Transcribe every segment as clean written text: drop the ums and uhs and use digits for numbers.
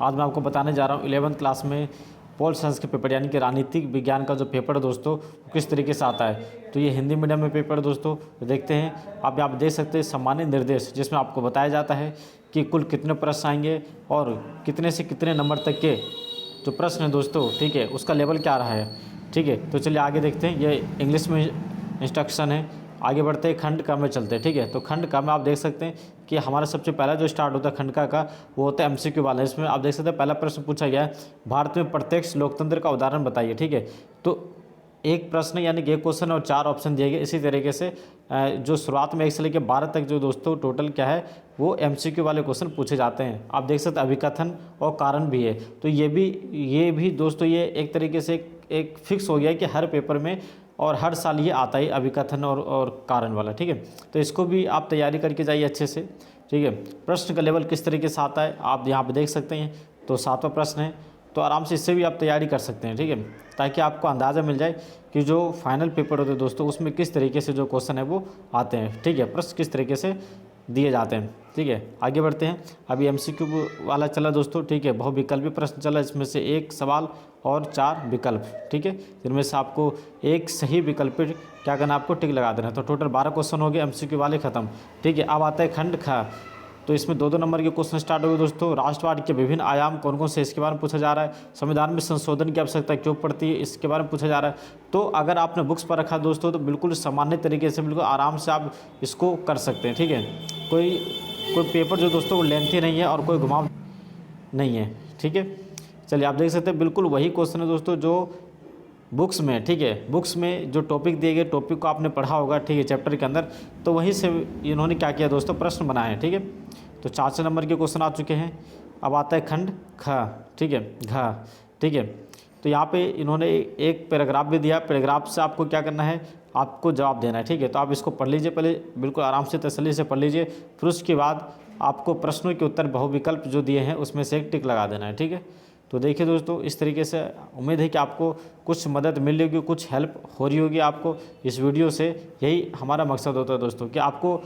आज मैं आपको बताने जा रहा हूँ 11th क्लास में पोल साइंस के पेपर यानी कि राजनीतिक विज्ञान का जो पेपर है दोस्तों किस तरीके से आता है। तो ये हिंदी मीडियम में पेपर है दोस्तों। तो देखते हैं, आप यहाँ देख सकते हैं सामान्य निर्देश, जिसमें आपको बताया जाता है कि कुल कितने प्रश्न आएंगे और कितने से कितने नंबर तक के जो प्रश्न है दोस्तों, ठीक है, उसका लेवल क्या रहा है। ठीक है, तो चलिए आगे देखते हैं। ये इंग्लिश में इंस्ट्रक्शन है। आगे बढ़ते हैं, खंड का में चलते हैं। ठीक है, तो खंड का में आप देख सकते हैं कि हमारा सबसे पहला जो स्टार्ट होता है खंड का वो होता है एमसीक्यू वाला। इसमें आप देख सकते हैं पहला प्रश्न पूछा गया है, भारत में प्रत्यक्ष लोकतंत्र का उदाहरण बताइए। ठीक है, तो एक प्रश्न यानी कि एक क्वेश्चन और 4 ऑप्शन दिए गए। इसी तरीके से जो शुरुआत में 1 से लेकर 12 तक जो दोस्तों टोटल क्या है वो एमसीक्यू वाले क्वेश्चन पूछे जाते हैं। आप देख सकते हैं अभिकथन और कारण भी है। तो ये भी दोस्तों ये एक तरीके से एक फिक्स हो गया है कि हर पेपर में और हर साल ये आता है अभिकथन और कारण वाला। ठीक है, तो इसको भी आप तैयारी करके जाइए अच्छे से। ठीक है, प्रश्न का लेवल किस तरीके से आता है आप यहाँ पे देख सकते हैं। तो 7वां प्रश्न है, तो आराम से इससे भी आप तैयारी कर सकते हैं। ठीक है, ताकि आपको अंदाज़ा मिल जाए कि जो फाइनल पेपर होते हैं दोस्तों उसमें किस तरीके से जो क्वेश्चन है वो आते हैं। ठीक है, प्रश्न किस तरीके से दिए जाते हैं। ठीक है, आगे बढ़ते हैं। अभी एमसीक्यू वाला चला दोस्तों। ठीक है, बहुविकल्पी प्रश्न चला, इसमें से 1 सवाल और 4 विकल्प। ठीक है, जिनमें से आपको एक सही विकल्प पर क्या करना, आपको टिक लगा देना है। तो टोटल 12 क्वेश्चन हो गए एमसीक्यू वाले ख़त्म। ठीक है, अब आता है खंड ख। तो इसमें 2-2 नंबर के क्वेश्चन स्टार्ट हो गए दोस्तों। राष्ट्रवाद के विभिन्न आयाम कौन कौन से, इसके बारे में पूछा जा रहा है। संविधान में संशोधन की आवश्यकता क्यों पड़ती है, इसके बारे में पूछा जा रहा है। तो अगर आपने बुक्स पर रखा दोस्तों तो बिल्कुल सामान्य तरीके से बिल्कुल आराम से आप इसको कर सकते हैं। ठीक है, कोई पेपर जो दोस्तों वो लेंथी नहीं है और कोई घुमाव नहीं है। ठीक है, चलिए आप देख सकते हैं बिल्कुल वही क्वेश्चन है दोस्तों जो बुक्स में। ठीक है, बुक्स में जो टॉपिक दिए गए टॉपिक को आपने पढ़ा होगा। ठीक है, चैप्टर के अंदर, तो वहीं से इन्होंने क्या किया दोस्तों, प्रश्न बनाए हैं। ठीक है, तो 4 नंबर के क्वेश्चन आ चुके हैं। अब आता है खंड ख। ठीक है, घ। ठीक है, तो यहाँ पे इन्होंने एक पैराग्राफ भी दिया। पैराग्राफ से आपको क्या करना है, आपको जवाब देना है। ठीक है, तो आप इसको पढ़ लीजिए पहले, बिल्कुल आराम से तसल्ली से पढ़ लीजिए। फिर उसके बाद आपको प्रश्नों के उत्तर बहुविकल्प जो दिए हैं उसमें से एक टिक लगा देना है। ठीक है, तो देखिए दोस्तों इस तरीके से उम्मीद है कि आपको कुछ मदद मिल रही होगी, कुछ हेल्प हो रही होगी आपको इस वीडियो से। यही हमारा मकसद होता है दोस्तों कि आपको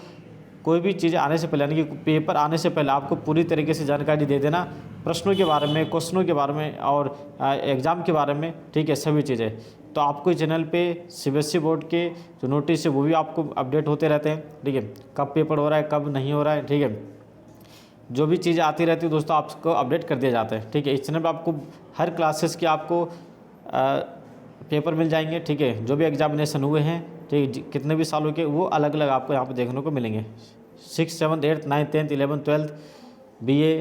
कोई भी चीज़ आने से पहले यानी कि पेपर आने से पहले आपको पूरी तरीके से जानकारी दे देना प्रश्नों के बारे में, क्वेश्चनों के बारे में और एग्ज़ाम के बारे में। ठीक है, सभी चीज़ें। तो आपको चैनल पे सीबीएसई बोर्ड के जो नोटिस है वो भी आपको अपडेट होते रहते हैं। ठीक है, कब पेपर हो रहा है, कब नहीं हो रहा है। ठीक है, जो भी चीज़ें आती रहती है दोस्तों आपको अपडेट कर दिया जाता है। ठीक है, इस चैनल पर आपको हर क्लासेस के आपको पेपर मिल जाएंगे। ठीक है, जो भी एग्जामिनेशन हुए हैं, ठीक है, कितने भी सालों के, वो अलग अलग आपको यहाँ पे देखने को मिलेंगे। 6th 7th 8th 9th 10th 11th 12th BA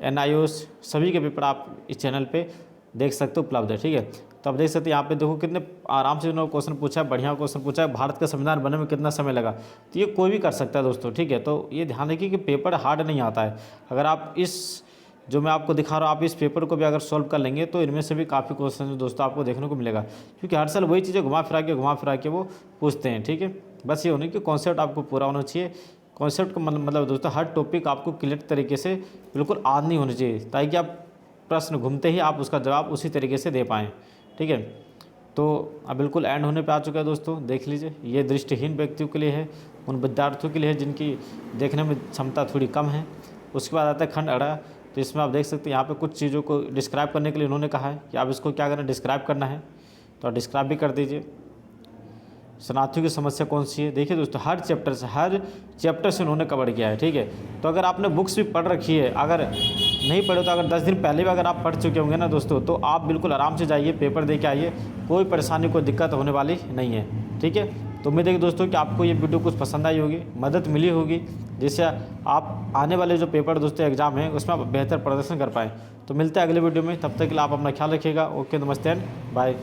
NIOS सभी के पेपर आप इस चैनल पे देख सकते हो, उपलब्ध है। ठीक है, तो आप देख सकते हैं यहाँ पे देखो कितने आराम से उन्होंने क्वेश्चन पूछा है, बढ़िया क्वेश्चन पूछा है। भारत का संविधान बनने में कितना समय लगा, तो ये कोई भी कर सकता है दोस्तों। ठीक है, तो ये ध्यान रखिए कि पेपर हार्ड नहीं आता है। अगर आप इस जो मैं आपको दिखा रहा हूँ आप इस पेपर को भी अगर सॉल्व कर लेंगे तो इनमें से भी काफ़ी क्वेश्चन दोस्तों आपको देखने को मिलेगा, क्योंकि हर साल वही चीज़ें घुमा फिरा के वो पूछते हैं। ठीक है, बस ये होने कि कॉन्सेप्ट आपको पूरा होना चाहिए। कॉन्सेप्ट का मतलब दोस्तों हर टॉपिक आपको क्लियर तरीके से बिल्कुल याद नहीं होनी चाहिए, ताकि आप प्रश्न घूमते ही आप उसका जवाब उसी तरीके से दे पाएँ। ठीक है, तो अब बिल्कुल एंड होने पे आ चुका है दोस्तों। देख लीजिए, ये दृष्टिहीन व्यक्तियों के लिए है, उन विद्यार्थियों के लिए है जिनकी देखने में क्षमता थोड़ी कम है। उसके बाद आता है खंड अड़ा। तो इसमें आप देख सकते हैं यहाँ पे कुछ चीज़ों को डिस्क्राइब करने के लिए इन्होंने कहा है कि आप इसको क्या करना है, डिस्क्राइब करना है। तो आप डिस्क्राइब भी कर दीजिए। शरणार्थियों की समस्या कौन सी है, देखिए दोस्तों हर चैप्टर से उन्होंने कवर किया है। ठीक है, तो अगर आपने बुक्स भी पढ़ रखी है, अगर नहीं पढ़े तो अगर 10 दिन पहले भी अगर आप पढ़ चुके होंगे ना दोस्तों, तो आप बिल्कुल आराम से जाइए, पेपर दे के आइए, कोई परेशानी कोई दिक्कत होने वाली नहीं है। ठीक है, तो उम्मीद है कि दोस्तों कि आपको ये वीडियो कुछ पसंद आई होगी, मदद मिली होगी, जिससे आप आने वाले जो पेपर दोस्तों एग्जाम है उसमें आप बेहतर प्रदर्शन कर पाएँ। तो मिलते हैं अगले वीडियो में, तब तक के लिए आप अपना ख्याल रखिएगा। ओके, नमस्ते एंड बाय।